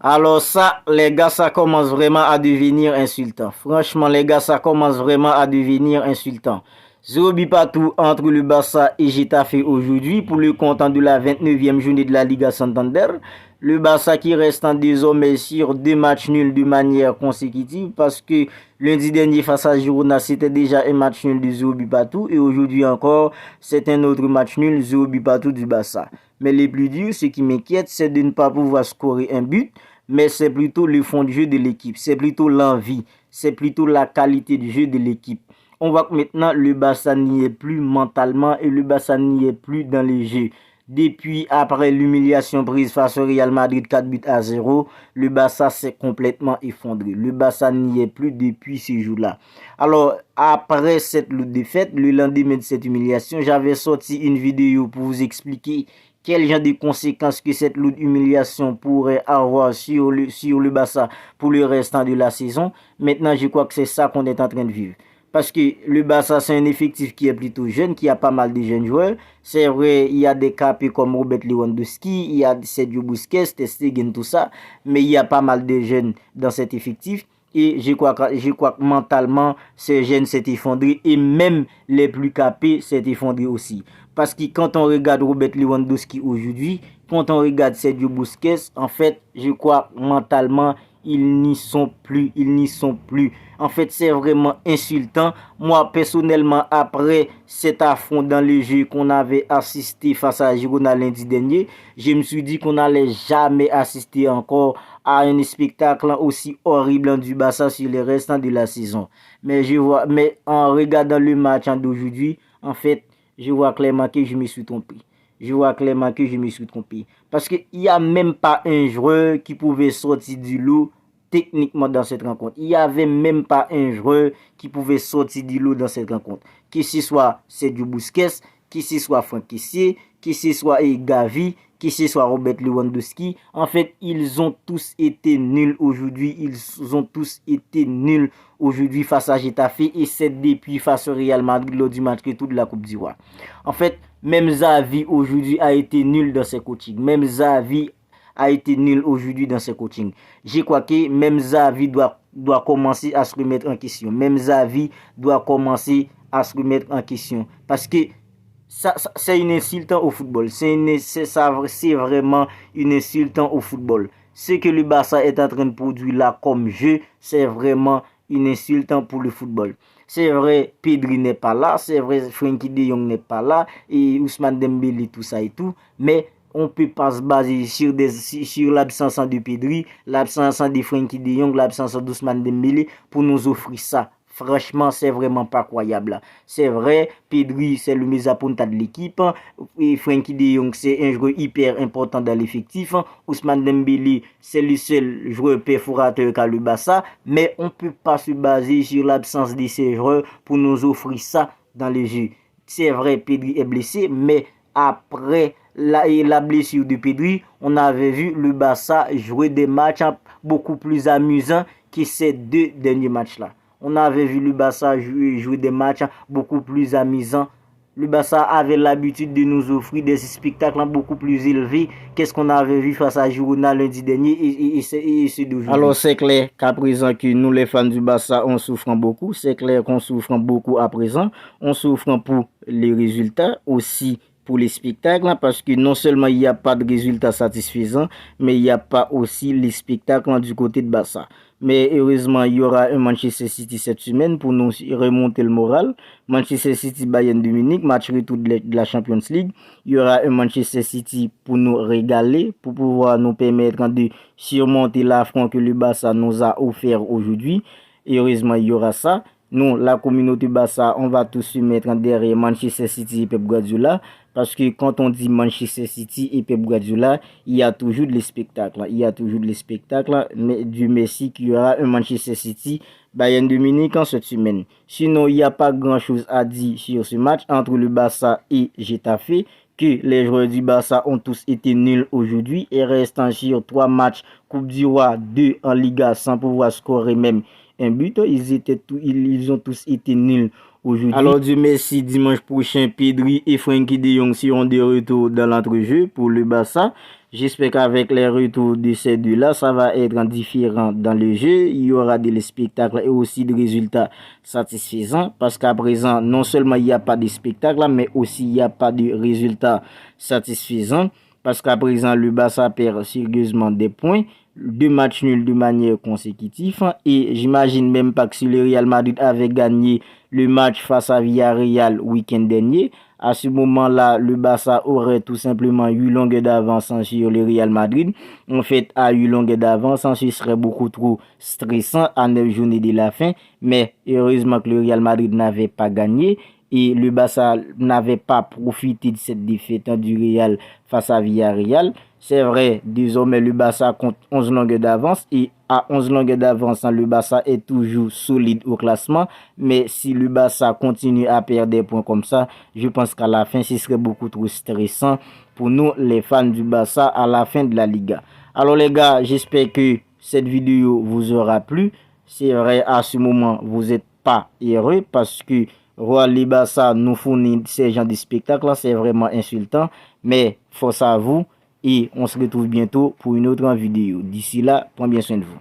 Alors ça, les gars, ça commence vraiment à devenir insultant. Franchement, les gars, ça commence vraiment à devenir insultant. Zéro but partout entre le Barça et Getafe aujourd'hui pour le compte de la 29e journée de la Liga Santander. Le Barça qui reste désormais sur 2 matchs nuls de manière consécutive parce que lundi dernier face à Girona c'était déjà un match nul de 0 but partout et aujourd'hui encore c'est un autre match nul 0 but partout du Barça. Mais le plus dur, ce qui m'inquiète, c'est de ne pas pouvoir scorer un but, mais c'est plutôt le fond de jeu de l'équipe, c'est plutôt l'envie, c'est plutôt la qualité du jeu de l'équipe. On voit que maintenant le Barça n'y est plus mentalement et le Barça n'y est plus dans les jeux. Depuis après l'humiliation prise face au Real Madrid 4 buts à 0, le Barça s'est complètement effondré. Le Barça n'y est plus depuis ce jour-là. Alors, après cette défaite, le lendemain de cette humiliation, j'avais sorti une vidéo pour vous expliquer quel genre de conséquences que cette lourde humiliation pourrait avoir sur le Barça pour le restant de la saison. Maintenant, je crois que c'est ça qu'on est en train de vivre. Parce que le Barça, c'est un effectif qui est plutôt jeune, qui a pas mal de jeunes joueurs. C'est vrai, il y a des capés comme Robert Lewandowski, il y a Sergio Busquets, Ter Stegen, tout ça. Mais il y a pas mal de jeunes dans cet effectif. Et je crois que mentalement, ces jeunes s'est effondré. Et même les plus capés s'est effondré aussi. Parce que quand on regarde Robert Lewandowski aujourd'hui, quand on regarde Sergio Busquets, en fait, je crois mentalement, ils n'y sont plus, ils n'y sont plus. En fait, c'est vraiment insultant. Moi, personnellement, après cet affront dans le jeu qu'on avait assisté face à Girona lundi dernier, je me suis dit qu'on n'allait jamais assister encore à un spectacle aussi horrible du Barça sur les restants de la saison. Mais en regardant le match d'aujourd'hui, en fait, je vois clairement que je me suis trompé. Je vois clairement que je me suis trompé. Parce qu'il n'y a même pas un joueur qui pouvait sortir du lot techniquement dans cette rencontre. Il n'y avait même pas un joueur qui pouvait sortir du lot dans cette rencontre. Que ce soit Sergio Busquets, que ce soit Franck Kessié, que ce soit Gavi, que ce soit Robert Lewandowski. En fait, ils ont tous été nuls aujourd'hui. Ils ont tous été nuls aujourd'hui face à Getafe et c'est depuis face au Real Madrid lors du match retour de la Coupe d'Ivoire. En fait, même Xavi aujourd'hui a été nul dans ses coachings. Même Xavi a été nul aujourd'hui dans ses coachings. Je crois que même Xavi doit commencer à se remettre en question. Même Xavi doit commencer à se remettre en question. Parce que c'est une insultant au football. C'est vraiment une insultant au football. Ce que le Barça est en train de produire là comme jeu, c'est vraiment une insultant pour le football. C'est vrai, Pedri n'est pas là. C'est vrai, Frenkie de Jong n'est pas là. Et Ousmane Dembélé, tout ça et tout. Mais on ne peut pas se baser sur l'absence de Pedri, l'absence de Frenkie de Jong, l'absence d'Ousmane Dembélé pour nous offrir ça. Franchement, c'est vraiment pas croyable. C'est vrai, Pedri, c'est le mésaponta de l'équipe. Et Frenkie de Jong, c'est un joueur hyper important dans l'effectif. Ousmane Dembélé, c'est le seul joueur perforateur qu'a le Barça. Mais on ne peut pas se baser sur l'absence de ces joueurs pour nous offrir ça dans le jeu. C'est vrai, Pedri est blessé, mais après la blessure de Pedri, on avait vu le Barça jouer des matchs beaucoup plus amusants que ces 2 derniers matchs-là. On avait vu le Barça jouer des matchs beaucoup plus amusants. Le Barça avait l'habitude de nous offrir des spectacles beaucoup plus élevés qu'est-ce qu'on avait vu face à Girona lundi dernier et ceux d'aujourd'hui. Alors c'est clair qu'à présent que nous les fans du Barça on souffre beaucoup. C'est clair qu'on souffre beaucoup à présent. On souffre pour les résultats aussi pour les spectacles parce que non seulement il n'y a pas de résultats satisfaisants, mais il n'y a pas aussi les spectacles du côté de Barça. Mais heureusement, il y aura un Manchester City cette semaine pour nous remonter le moral. Manchester City Bayern de Munich, match retour de la Champions League. Il y aura un Manchester City pour nous régaler, pour pouvoir nous permettre de surmonter l'affront que le Barça nous a offert aujourd'hui. Et heureusement, il y aura ça. Nous, la communauté Barça, on va tous se mettre derrière Manchester City et Pep Guardiola. Parce que quand on dit Manchester City et Pep Guardiola, il y a toujours des spectacles. Il y a toujours des spectacles. Mais Dieu merci qu'il y aura un Manchester City Bayern de Munich en cette semaine. Sinon, il n'y a pas grand-chose à dire sur ce match entre le Barça et Getafe. Que les joueurs du Barça ont tous été nuls aujourd'hui et restent sur 3 matchs Coupe du Roi, 2 en Liga sans pouvoir scorer même un but. Ils ont tous été nuls aujourd'hui. Alors Dieu merci, dimanche prochain, Pedri et Frenkie de Jong seront de retour dans l'entrejeu pour le Barça. J'espère qu'avec les retours de ces deux-là, ça va être différent dans le jeu. Il y aura des spectacles et aussi des résultats satisfaisants. Parce qu'à présent, non seulement il n'y a pas de spectacle, mais aussi il n'y a pas de résultats satisfaisants. Parce qu'à présent, le Barça perd sérieusement des points. 2 matchs nuls de manière consécutive. Et j'imagine même pas que si le Real Madrid avait gagné le match face à Villarreal week-end dernier, à ce moment-là, le Barça aurait tout simplement eu longueur d'avance sur le Real Madrid. En fait, a eu longueur d'avance, ce serait beaucoup trop stressant à 9 journées de la fin. Mais heureusement que le Real Madrid n'avait pas gagné et le Barça n'avait pas profité de cette défaite du Real face à Villarreal. C'est vrai, désormais le Barça compte 11 longueurs d'avance et à 11 longueurs d'avance, le Barça est toujours solide au classement. Mais si le Barça continue à perdre des points comme ça, je pense qu'à la fin, ce serait beaucoup trop stressant pour nous, les fans du Barça, à la fin de la Liga. Alors les gars, j'espère que cette vidéo vous aura plu. C'est vrai, à ce moment, vous n'êtes pas heureux parce que Royal Barça nous fournit ces genres de spectacles. C'est vraiment insultant. Mais force à vous et on se retrouve bientôt pour une autre vidéo. D'ici là, prenez bien soin de vous.